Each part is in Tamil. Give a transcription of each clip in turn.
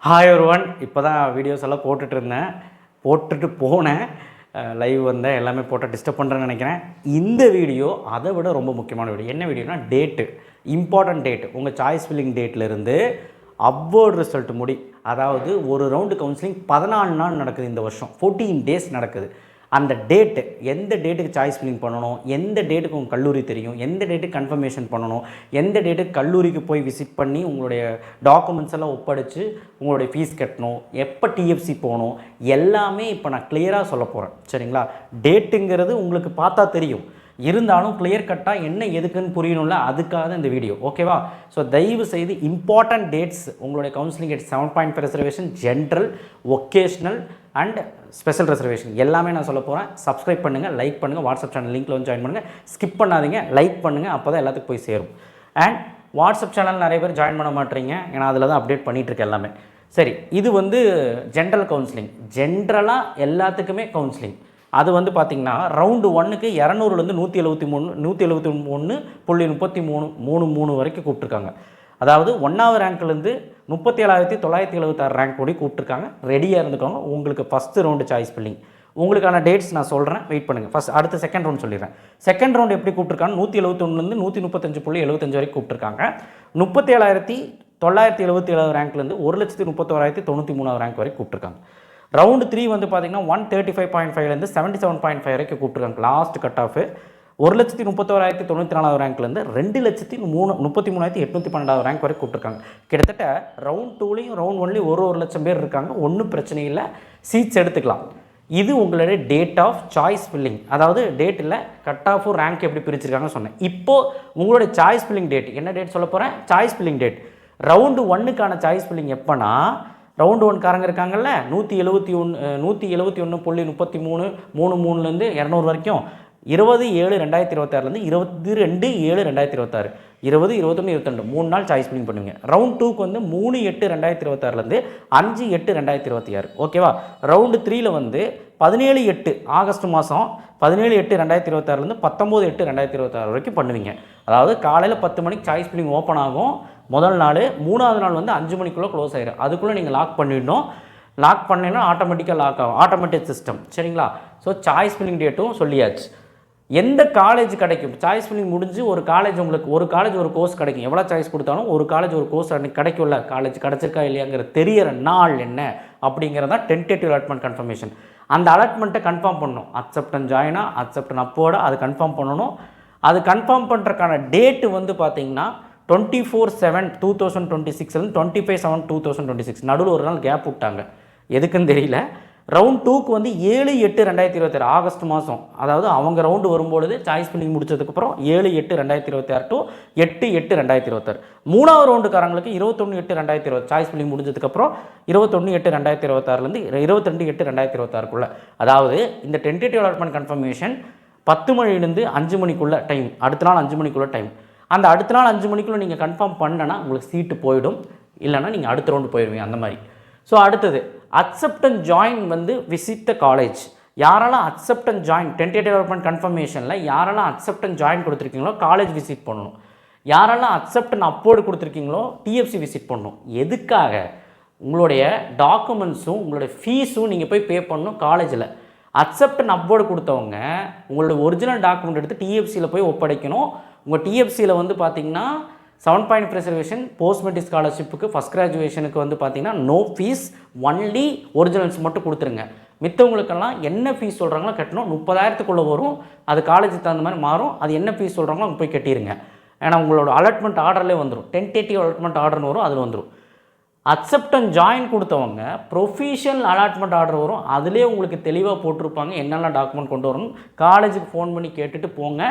ஹாய் ஒருவன். இப்போ தான் வீடியோஸ் எல்லாம் போட்டுட்டு போனேன். லைவ் வந்தேன், எல்லாமே போட்டு டிஸ்டர்ப் பண்ணுறேன்னு நினைக்கிறேன். இந்த வீடியோ அதை விட ரொம்ப முக்கியமான வீடியோ. என்ன வீடியோனா டேட்டு, இம்பார்ட்டன்ட் டேட். உங்கள் சாய்ஸ் ஃபில்லிங் டேட்லேருந்து அப்வர்ட் ரிசல்ட் அதாவது ஒரு ரவுண்டு கவுன்சிலிங் 14 நாள் நடக்குது இந்த வருஷம். 14 டேஸ் நடக்குது. அந்த டேட்டு, எந்த டேட்டுக்கு சாய்ஸ் ஃபில்லிங் பண்ணணும், எந்த டேட்டுக்கு உங்கள் கல்லூரி தெரியும், எந்த டேட்டுக்கு கன்ஃபர்மேஷன் பண்ணணும், எந்த டேட்டுக்கு கல்லூரிக்கு போய் விசிட் பண்ணி உங்களுடைய டாக்குமெண்ட்ஸ் எல்லாம் ஒப்படைச்சு உங்களுடைய ஃபீஸ் கட்டணும், எப்போ டிஎஃப்சி போகணும், எல்லாமே இப்போ நான் கிளியராக சொல்ல போகிறேன். சரிங்களா? டேட்டுங்கிறது உங்களுக்கு பார்த்தா தெரியும், இருந்தாலும் கிளியர் கட்டாக என்ன எதுக்குன்னு புரியணும்ல, அதுக்காக இந்த வீடியோ. ஓகேவா? ஸோ தயவு செய்து இம்பார்ட்டன்ட் டேட்ஸ், உங்களுடைய counselling date 7.5 reservation, general, vocational and special reservation எல்லாமே நான் சொல்ல போகிறேன். சப்ஸ்கிரைப் பண்ணுங்கள், லைக் பண்ணுங்கள், வாட்ஸ்அப் சேனல் லிங்க்கில் வந்து ஜாயின் பண்ணுங்கள். ஸ்கிப் பண்ணாதீங்க, லைக் பண்ணுங்கள், அப்போ தான் எல்லாத்துக்கும் போய் சேரும். அண்ட் வாட்ஸ்அப் சேனல் நிறைய பேர் ஜாயின் பண்ண மாட்டேறீங்க, ஏன்னா அதில் தான் அப்டேட் பண்ணிகிட்ருக்கேன் எல்லாமே. சரி, இது வந்து ஜென்ரல் கவுன்சிலிங். ஜென்ரலாக எல்லாத்துக்குமே கவுன்சிலிங். அது வந்து பார்த்திங்கன்னா ரவுண்டு 1க்கு 200லேருந்து 173.33 வரைக்கும் கூப்பிட்ருக்காங்க. அதாவது 1வது ரேங்க்லேருந்து 37,976 ரேங்க் கூடி கூப்பிட்ருக்காங்க. ரெடியாக இருந்துக்கோங்க. உங்களுக்கு ஃபஸ்ட்டு ரவுண்டு சாய்ஸ் ஃபில்லிங். உங்களுக்கான டேட்ஸ் நான் சொல்கிறேன், வெயிட் பண்ணுங்கள். அடுத்த செகண்ட் ரவுண்ட் சொல்லிடுறேன். செகண்ட் ரவுண்டு எப்படி கூப்பிட்ருக்காங்க? 171லேருந்து 135.75 வரைக்கும் கூப்பிட்ருக்காங்க. 37,977 ரேங்க்லேருந்து 1,31,093 ரேங்க் வரைக்கும் கூப்பிட்ருக்காங்க. ரவுண்டு 3 வந்து பார்த்திங்கன்னா 135.5லேருந்து 77.5 வரைக்கும் கூப்பிட்ருக்காங்க. லாஸ்ட் கட் ஆஃபு 1,31,094 ரேங்க்லேருந்து 2,33,812 ரேங்க் வரைக்கும் கூப்பிட்ருக்காங்க. கிட்டத்தட்ட ரவுண்ட் 2லையும் ரவுண்ட் 1லையும் ஒரு லட்சம் பேர் இருக்காங்க. ஒன்றும் பிரச்சனை இல்லை, சீட்ஸ் எடுத்துக்கலாம். இது உங்களுடைய டேட் ஆஃப் சாய்ஸ் ஃபில்லிங். அதாவது டேட்டில் கட் ஆஃப் ரேங்க் எப்படி பிரிச்சிருக்காங்கன்னு சொன்னேன். இப்போது உங்களுடைய சாய்ஸ் ஃபில்லிங் டேட் என்ன டேட் சொல்ல போகிறேன்? சாய்ஸ் ஃபில்லிங் டேட் ரவுண்டு 1க்கான சாய்ஸ் ஃபில்லிங் எப்போனா, ரவுண்டு 1 காரங்க இருக்காங்கல்ல, 171.33 200 வரைக்கும் 20/7/2026 22/7/2026 20, 21, 22 3 நாள் சாய்ஸ் ஃபில்லிங் பண்ணுவீங்க. ரவுண்ட் 2க்கு வந்து 3/8/2026 5/8/2026. ஓகேவா? ரவுண்டு 3ல வந்து 17/8 ஆகஸ்ட் மாதம் 17/8/2026 19/8/2026 வரைக்கும் பண்ணுவீங்க. அதாவது காலையில் 10 மணிக்கு சாய்ஸ் ஃபில்லிங் ஓப்பன் ஆகும் முதல் நாள். 3வது நாள் வந்து 5 மணிக்குள்ளே க்ளோஸ் ஆகிடும். அதுக்குள்ளே நீங்கள் லாக் பண்ணிடணும். லாக் பண்ணீங்கன்னா ஆட்டோமேட்டிக்காக லாக் ஆகும், ஆட்டோமேட்டிக் சிஸ்டம். சரிங்களா? ஸோ சாய்ஸ் ஃபில்லிங் டேட்டும் சொல்லியாச்சு. எந்த காலேஜ் கிடைக்கும்? சாய்ஸ் ஃபில்லிங் முடிஞ்சு ஒரு காலேஜ், உங்களுக்கு ஒரு காலேஜ் ஒரு கோர்ஸ் கிடைக்கும். எவ்வளோ சாய்ஸ் கொடுத்தாலும் ஒரு காலேஜ் ஒரு கோர்ஸ் அன்றைக்கி கிடைக்கும்ல, காலேஜ் கிடச்சிருக்கா இல்லையாங்கிற தெரியற நாள் என்ன அப்படிங்கிறதான் டென்டேட்டிவ் அலாட்மெண்ட் கன்ஃபர்மேஷன். அந்த அலாட்மெண்ட்டை கன்ஃபார்ம் பண்ணணும். அக்செப்ட் அண்ட் ஜாயினா, அக்செப்ட் அண்ட் அப்போட அது கன்ஃபார்ம் பண்ணணும். அது கன்ஃபார்ம் பண்ணுறதுக்கான டேட்டு வந்து பார்த்திங்கன்னா 24/7/2026 25/7/2026. நடுவில் ஒரு நாள் கேப் விட்டாங்க, எதுக்குன்னு தெரியல. ரவுண்ட் 2க்கு வந்து 7/8/2026 ஆகஸ்ட் மாதம். அதாவது அவங்க ரவுண்டு வரும்பொழுது சாய்ஸ் ஃபில்லிங் முடிச்சதுக்கப்புறம் 7/8/2026 டு 8/8/2026. 3வது ரவுண்டுக்காரங்களுக்கு 21/8/2026 சாய்ஸ் ஃபில்லிங் முடிஞ்சதுக்கப்புறம் 21/8/2026லேருந்து 22/8/2026. அதாவது இந்த டென்டேட்டிவ் அலாட்மெண்ட் கன்ஃபர்மேஷன் 10 மணிலேருந்து 5 மணிக்குள்ளே டைம், அடுத்த நாள் 5 மணிக்குள்ளே டைம். அந்த அடுத்த நாள் 5 மணிக்குள்ளே நீங்கள் கன்ஃபார்ம் பண்ணனா உங்களுக்கு சீட்டு போயிடும், இல்லைனா நீங்கள் அடுத்த ரவுண்டு போயிடுவீங்க அந்த மாதிரி. ஸோ அடுத்தது அக்செப்ட் அண்ட் ஜாயின் வந்து விசிட் த காலேஜ். யாரெல்லாம் accept and join tentative allotment கன்ஃபர்மேஷனில் யாரெல்லாம் அக்செப்ட் அண்ட் ஜாயின் கொடுத்துருக்கீங்களோ காலேஜ் விசிட் பண்ணணும். யாரெல்லாம் அக்செப்ட் அண்ட் அப்போர்டு கொடுத்துருக்கீங்களோ டிஎஃப்சி விசிட் பண்ணணும். எதுக்காக? உங்களுடைய டாக்குமெண்ட்ஸும் உங்களுடைய ஃபீஸும் நீங்கள் போய் பே பண்ணணும் காலேஜில். அக்செப்ட் அண்ட் அப்போர்டு கொடுத்தவங்க உங்களுடைய ஒரிஜினல் டாக்குமெண்ட் எடுத்து டிஎஃப்சியில் போய் ஒப்படைக்கணும். உங்கள் டிஎஃப்சியில் வந்து பார்த்திங்கன்னா 7.5 ரிசர்வேஷன், போஸ்ட் மெட்ரிக் ஸ்காலர்ஷிப்புக்கு, ஃபஸ்ட் கிராஜுவேஷனுக்கு வந்து பார்த்திங்கன்னா நோ ஃபீஸ், ஒன்லி ஒரிஜினல்ஸ் மட்டும் கொடுத்துருங்க. மித்தவங்களுக்கெல்லாம் என்ன ஃபீஸ் சொல்கிறாங்களோ கட்டணும். 30,000க்குள்ளே வரும், அது காலேஜுக்கு தகுந்த மாதிரி மாறும். அது என்ன ஃபீஸ் சொல்கிறாங்களோ அங்கே போய் கட்டிடுங்க. ஏன்னா உங்களோட அலாட்மெண்ட் ஆர்டர்லேயே வந்துடும், டென்டேட்டிவ் அலாட்மெண்ட் ஆர்டர்னு வரும், அதில் வந்துடும். அக்செப்ட் அண்ட் ஜாயின் கொடுத்தவங்க ப்ரொஃபஷனல் அலாட்மெண்ட் ஆர்டர் வரும், அதிலே உங்களுக்கு தெளிவாக போட்டிருப்பாங்க என்னெல்லாம் டாக்குமெண்ட் கொண்டு வரணும். காலேஜுக்கு ஃபோன் பண்ணி கேட்டுட்டு போங்க.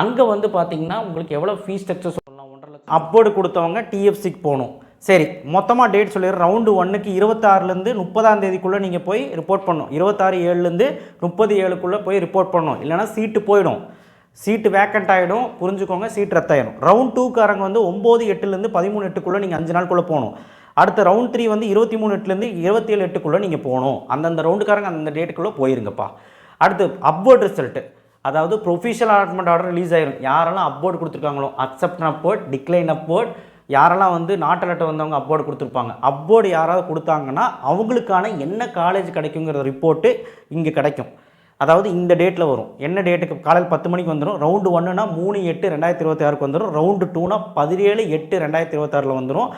அங்கே வந்து பார்த்திங்கன்னா உங்களுக்கு எவ்வளோ ஃபீஸ் ஸ்ட்ரக்சர் சொல்லலாம், 1.5 லட்சம். அப்போர்டு கொடுத்தவங்க டிஎஃப்சிக்கு போகணும். சரி, மொத்தமாக டேட் சொல்லிடுறேன். ரவுண்டு 1க்கு 26லேருந்து 30ஆம் நீங்கள் போய் ரிப்போர்ட் பண்ணணும். 26/7லேருந்து 30/7 போய் ரிப்போர்ட் பண்ணணும், இல்லைனா சீட்டு போயிடும், சீட்டு வேக்கண்ட் ஆகிடும். புரிஞ்சுக்கோங்க, சீட் ரத்தாயிடும். ரவுண்ட் 2காரங்க வந்து 9/8லேருந்து 13/8 நீங்கள் 5 நாளுக்குள்ளே போகணும். அடுத்த ரவுண்ட் 3 வந்து 23/8லேருந்து 27/8 நீங்கள் போகணும். அந்தந்த ரவுண்டுக்காரங்க அந்த டேட்டுக்குள்ளே போயிருங்கப்பா. அடுத்து அப்வர்ட் ரிசல்ட்டு, அதாவது ப்ரொஃபஷனல் அலாட்மெண்ட் ஆர்டர் ரிலீஸ் ஆயிரும். யாரெல்லாம் அப்போர்ட் கொடுத்துருக்காங்களோ அக்செப்ட் அப்போர்ட், டிக்ளைன் அப்போர்ட், யாரெல்லாம் வந்து நாட்டு லெட்டர் வந்தவங்க அப்போர்டு கொடுத்துருப்பாங்க, அப்போர்டு யாராவது கொடுத்தாங்கன்னா அவங்களுக்கான என்ன காலேஜ் கிடைக்குங்கிற ரிப்போர்ட்டு இங்கே கிடைக்கும். அதாவது இந்த டேட்டில் வரும். என்ன டேட்டுக்கு? காலையில் 10 மணிக்கு வந்துடும். ரவுண்டு 1னா 3/8/2026 வந்துடும். ரவுண்டு 2னா 17/8/2026 வந்துடும்.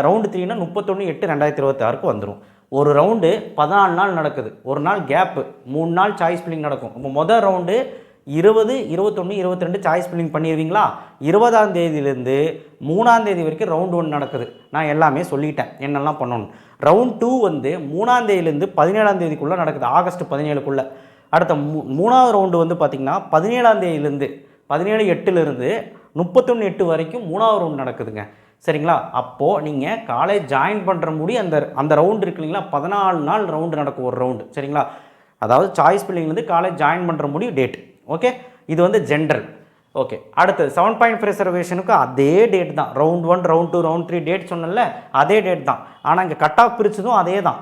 ரவுண்டு 3னா 31/8/2026 வந்துடும். ஒரு ரவுண்டு 14 நாள் நடக்குது. ஒரு நாள் கேப்பு, 3 நாள் சாய்ஸ் ஃபில்லிங் நடக்கும். இப்போ மொதல் ரவுண்டு 20, 21, 22 சாய்ஸ் ஃபில்லிங் பண்ணிடுவீங்களா? 20ஆம் தேதியிலேருந்து 3ஆம் தேதி வரைக்கும் ரவுண்டு 1 நடக்குது. நான் எல்லாமே சொல்லிட்டேன் என்னெல்லாம் பண்ணணும். ரவுண்ட் 2 வந்து 3ஆம் தேதியிலேருந்து 17ஆம் தேதிக்குள்ளே நடக்குது, ஆகஸ்ட் 17க்குள்ளே. அடுத்த 3ஆவது ரவுண்டு வந்து பார்த்திங்கன்னா 17ஆம் தேதியிலேருந்து 17/8 31/8 வரைக்கும் 3ஆவது ரவுண்டு நடக்குதுங்க. சரிங்களா? அப்போது நீங்கள் காலேஜ் ஜாயின் பண்ணுற முடி அந்த ரவுண்டு இருக்கு இல்லைங்களா, 14 நாள் ரவுண்டு நடக்கும் ஒரு ரவுண்டு. சரிங்களா? அதாவது சாய்ஸ் ஃபில்லிங்லேருந்து காலேஜ் ஜாயின் பண்ணுற முடி டேட். ஓகே, இது வந்து ஜென்ரல். ஓகே, அடுத்தது 7.5 ரிசர்வேஷனுக்கு அதே டேட் தான். ரவுண்ட் 1, ரவுண்ட் 2, ரவுண்ட் 3 டேட் சொன்னல, அதே டேட் தான். ஆனால் இங்கே கட் ஆஃப் பிரித்ததும் அதே தான்.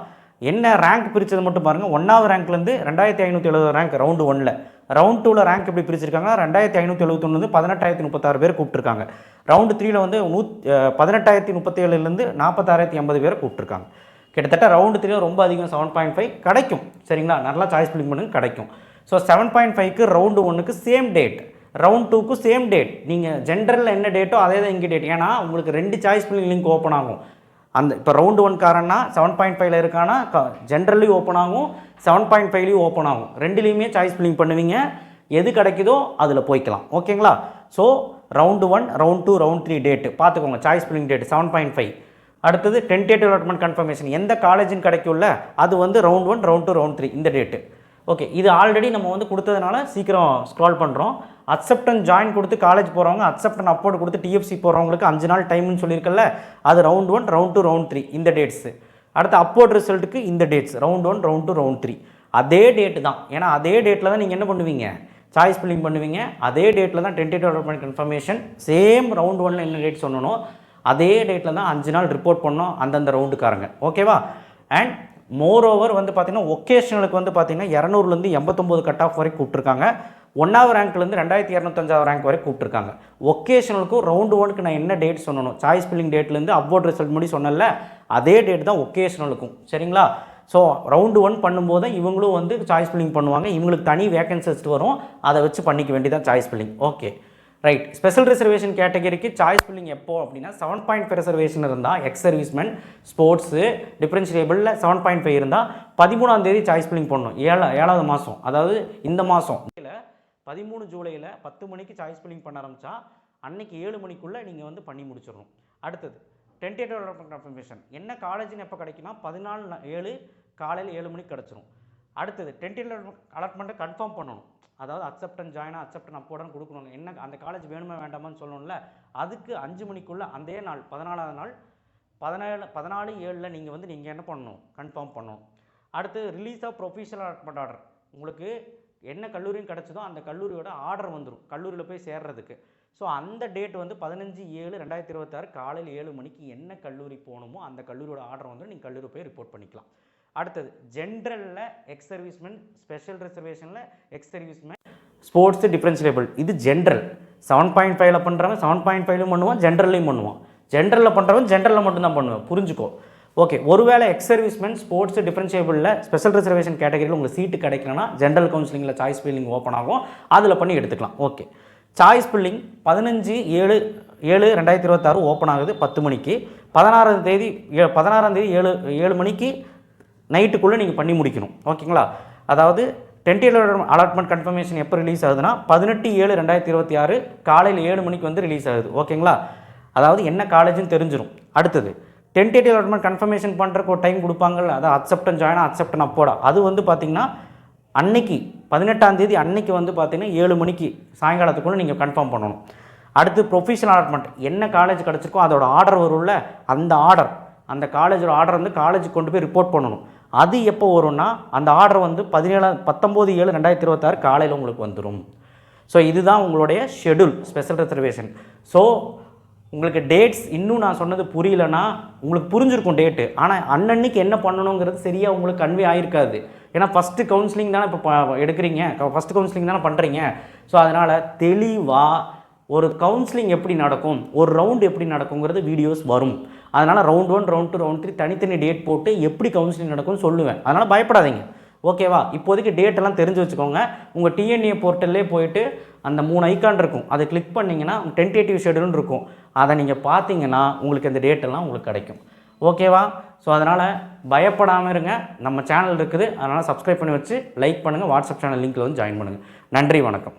என்ன ரேங்க் பிரித்தது மட்டும் பாருங்கள். 1ஆவது ரேங்க்லேருந்து 2570 ரேங்க் ரவுண்டு 1ல். ரவுண்ட் 2ல் ரேங்க் எப்படி பிரிச்சிருக்காங்கன்னா 2571 18,036 பேர் கூப்பிட்டுருக்காங்க. ரவுண்டு 3ல் வந்து 18,037 46,080 பேரை கூப்பிட்டுருக்காங்க. கிட்டத்தட்ட ரவுண்டு 3 ரொம்ப அதிகம். 7.5 கிடைக்கும். சரிங்களா? நல்லா சாய்ஸ் ஃபில்லிங் பண்ணுங்க, கிடைக்கும். ஸோ 7.5க்கு ரவுண்டு 1க்கு சேம் டேட், ரவுண்ட் 2க்கு சேம் டேட். நீங்கள் ஜென்ரலில் என்ன டேட்டோ அதே தான் இங்கே டேட். ஏன்னா உங்களுக்கு 2 சாய்ஸ் ஃபில்லிங் லிங்க் ஓப்பன் ஆகும். அந்த இப்போ ரவுண்டு 1 காரன்னா 7.5ல் இருக்கானா ஜென்ரல்லையும் ஓப்பன் ஆகும், 7.5லையும் ஓப்பன் ஆகும். ரெண்டுலேயுமே சாய்ஸ் ஃபில்லிங் பண்ணுவீங்க. எது கிடைக்குதோ அதில் போய்க்கலாம். ஓகேங்களா? So round 1, round 2, round 3 date பார்த்துக்கோங்க. Choice filling date 7.5. அடுத்தது டென்டேட்டிவ் அலாட்மெண்ட் கன்ஃபர்மேஷன் எந்த காலேஜின்னு கிடைக்கும்ல, அது வந்து ரவுண்ட் 1, ரவுண்ட் 2, ரவுண்ட் 3 இந்த டேட்டு. ஓகே, இது ஆல்ரெடி நம்ம வந்து கொடுத்ததுனால சீக்கிரம் ஸ்க்ரால் பண்ணுறோம். அக்செப்டன் ஜாயின் கொடுத்து காலேஜ் போகிறவங்க, அக்செப்டன் அப்போர்ட் கொடுத்து டிஎஃப்சி போகிறவங்களுக்கு 5 நாள் டைம்னு சொல்லியிருக்கல, அது ரவுண்ட் 1, ரவுண்ட் 2, ரவுண்ட் 3 இந்த டேட்ஸு. அடுத்து அப்போர்ட் ரிசல்ட்டுக்கு இந்த டேட்ஸ் ரவுண்ட் 1, ரவுண்ட் 2, ரவுண்ட் 3 அதே டேட்டு தான். ஏன்னா அதே டேட்டில் தான் நீங்கள் என்ன பண்ணுவீங்க, சாய்ஸ் ஃபில்லிங் பண்ணுவீங்க. அதே டேட்டில் தான் tentative allotment confirmation. Same round 1ல் என்ன டேட் சொன்னனோ அதே டேட்டில் தான் 5 நாள் ரிப்போர்ட் பண்ணோம் அந்தந்த ரவுண்டுக்காரங்க. ஓகேவா? அண்ட் மோர் ஓவர் வந்து பார்த்திங்கன்னா ஒகேஷனலுக்கு வந்து பார்த்திங்கன்னா 200லேருந்து 89 கட் ஆஃப் வரைக்கும் கூப்பிட்ருக்காங்க. 1ஆவது ரேங்க்லேருந்து 2205 ரேங்க் வரை கூப்பிட்ருக்காங்க. ஒகேஷனலுக்கும் ரவுண்டு 1க்கு நான் என்ன டேட் சொன்னணும், சாய்ஸ் ஃபில்லிங் டேட்லேருந்து அப்வோர்ட் ரிசல்ட் முடி சொன்னல, அதே டேட் தான் ஒகேஷனலுக்கும். சரிங்களா? ஸோ ரவுண்டு 1 பண்ணும்போது இவங்களும் வந்து சாய்ஸ் ஃபில்லிங் பண்ணுவாங்க. இவங்களுக்கு தனி வேகன்சிஸ் வரும், அதை வச்சு பண்ணிக்க வேண்டியதான் choice filling. Okay right. Special reservation கேட்டகரிக்கு சாய்ஸ் ஃபில்லிங் எப்போ அப்படின்னா 7.5 ரிசர்வேஷன் இருந்தால், எக்ஸ் சர்வீஸ்மென், ஸ்போர்ட்ஸு, டிஃப்ரென்ஷியபிளில் 7.5 இருந்தால் 13ஆம் தேதி சாய்ஸ் ஃபில்லிங் பண்ணணும். 7வது மாதம், அதாவது இந்த மாதம் 13 ஜூலையில் 10 மணிக்கு சாய்ஸ் ஃபில்லிங் பண்ண ஆரம்பித்தா அன்னைக்கு 7 மணிக்குள்ளே நீங்கள் வந்து பண்ணி முடிச்சிடணும். அடுத்தது டென்டேட்டிவ் அலாட்மெண்ட் கன்ஃபர்மேஷன் என்ன காலேஜ்னு எப்போ கிடைக்குன்னா 14/7 காலையில் 7 மணிக்கு கிடச்சிரும். அடுத்தது டென்டேட்டிவ் அலாட்மெண்ட்டை கன்ஃபார்ம் பண்ணணும். அதாவது அக்செப்டன் ஜாயினாக அக்செப்டன் அப்போடன் கொடுக்கணும். என்ன அந்த காலேஜ் வேணுமா வேண்டாமான்னு சொல்லணும்ல, அதுக்கு 5 மணிக்குள்ளே அதே நாள் 14ஆவது நாள் 14/7 நீங்கள் என்ன பண்ணணும், கன்ஃபார்ம் பண்ணணும். அடுத்து release of professional allotment order. உங்களுக்கு என்ன கல்லூரியும் கிடச்சதோ அந்த கல்லூரியோட ஆர்டர் வந்துடும் கல்லூரியில் போய் சேர்றதுக்கு. ஸோ அந்த டேட் வந்து 15/7/2026 காலையில் 7 மணிக்கு என்ன கல்லூரி போகணுமோ அந்த கல்லூரியோட ஆர்டர் வந்து நீங்கள் கல்லூரி போய் ரிப்போர்ட் பண்ணிக்கலாம். அடுத்தது ஜென்ரலில் எக்ஸ் சர்வீஸ்மென், ஸ்பெஷல் ரிசர்வேஷனில் எக்ஸ் சர்வீஸ்மென், ஸ்போர்ட்ஸு, டிஃப்ரென்ஷியபிள் இது ஜென்ரல். 7.5ல் பண்ணுறவன் 7.5லையும் பண்ணுவான், ஜென்ரல்லையும் பண்ணுவான். ஜென்ரலில் பண்ணுறவன் ஜென்ரலில் மட்டும்தான் பண்ணுவேன், புரிஞ்சுக்கோ. ஓகே, ஒருவேளை எக்ஸ் சர்வீஸ்மென், ஸ்போர்ட்ஸு, டிஃப்ரென்ஷியபிளில் ஸ்பெஷல் ரிசர்வேஷன் கேட்டகரியில் உங்களுக்கு சீட்டு கிடைக்கலன்னா ஜென்ரல் கவுன்சிலிங்கில் சாய்ஸ் ஃபில்லிங் ஓப்பன் ஆகும், அதில் பண்ணி எடுத்துக்கலாம். ஓகே, சாய்ஸ் ஃபில்லிங் 15/7/2026 ஓப்பன் ஆகுது 10 மணிக்கு. 16ஆம் தேதி 7 மணிக்கு நைட்டுக்குள்ளே நீங்கள் பண்ணி முடிக்கணும். ஓகேங்களா? அதாவது டென்டேட்டிவ் அலாட்மெண்ட் கன்ஃபர்மேஷன் எப்போ ரிலீஸ் ஆகுதுன்னா 18/7/2026 காலையில் 7 மணிக்கு வந்து ரிலீஸ் ஆகுது. ஓகேங்களா? அதாவது என்ன காலேஜுன்னு தெரிஞ்சிடும். அடுத்தது டென்டேட்டிவ் அலாட்மெண்ட் கன்ஃபர்மேஷன் பண்ணுறக்கு ஒரு டைம் கொடுப்பாங்கல்ல, அதாவது அக்செப்டன் ஜாயினா அக்செப்டன் அப்போடா, அது வந்து பார்த்திங்கன்னா அன்னைக்கு 18ஆம் தேதி அன்னைக்கு வந்து பார்த்திங்கன்னா 7 மணிக்கு சாயங்காலத்துக்குள்ளே நீங்கள் கன்ஃபார்ம் பண்ணணும். அடுத்து ப்ரொஃபஷனல் அலாட்மெண்ட் என்ன காலேஜ் கிடச்சிருக்கோ அதோட ஆர்டர் வரும்ல, அந்த ஆர்டர் அந்த காலேஜோட ஆர்டர் வந்து காலேஜுக்கு கொண்டு போய் ரிப்போர்ட் பண்ணணும். அது எப்போ வரும்னா அந்த ஆர்டர் வந்து 19/7/2026 காலையில் உங்களுக்கு வந்துடும். ஸோ இதுதான் உங்களுடைய ஷெடியூல் ஸ்பெஷல் ரிசர்வேஷன். ஸோ உங்களுக்கு டேட்ஸ் இன்னும் நான் சொன்னது புரியலன்னா உங்களுக்கு புரிஞ்சிருக்கும் டேட்டு, ஆனால் அன்னன்னைக்கு என்ன பண்ணணுங்கிறது சரியாக உங்களுக்கு கன்வே ஆகிருக்காது. ஏன்னா ஃபஸ்ட்டு கவுன்சிலிங் தானே இப்போ எடுக்கிறீங்க, ஃபஸ்ட்டு கவுன்சிலிங் தானே பண்ணுறீங்க. ஸோ அதனால் தெளிவாக ஒரு கவுன்சிலிங் எப்படி நடக்கும், ஒரு ரவுண்டு எப்படி நடக்குங்கிறது வீடியோஸ் வரும். அதனால் ரவுண்ட் 1, ரவுண்ட் 2, ரவுண்ட் 3 தனித்தனி டேட் போட்டு எப்படி கவுன்சிலிங் நடக்கும்னு சொல்லுவேன். அதனால் பயப்படாதீங்க. ஓகேவா? இப்போதைக்கு டேட்டெல்லாம் தெரிஞ்சு வச்சுக்கோங்க. உங்கள் டிஎன்ஏ போர்ட்டல்லே போயிட்டு அந்த 3 ஐக்கான் இருக்கும், அதை கிளிக் பண்ணிங்கன்னா டென்டேட்டிவ் ஷெட்யூல்னு இருக்கும். அதை நீங்கள் பார்த்தீங்கன்னா உங்களுக்கு அந்த டேட்டெல்லாம் உங்களுக்கு கிடைக்கும். ஓகேவா? ஸோ அதனால் பயப்படாமல் இருங்க. நம்ம சேனல் இருக்குது, அதனால் சப்ஸ்கிரைப் பண்ணி வச்சு லைக் பண்ணுங்கள். வாட்ஸ்அப் சேனல் லிங்க்கில் வந்து ஜாயின் பண்ணுங்கள். நன்றி, வணக்கம்.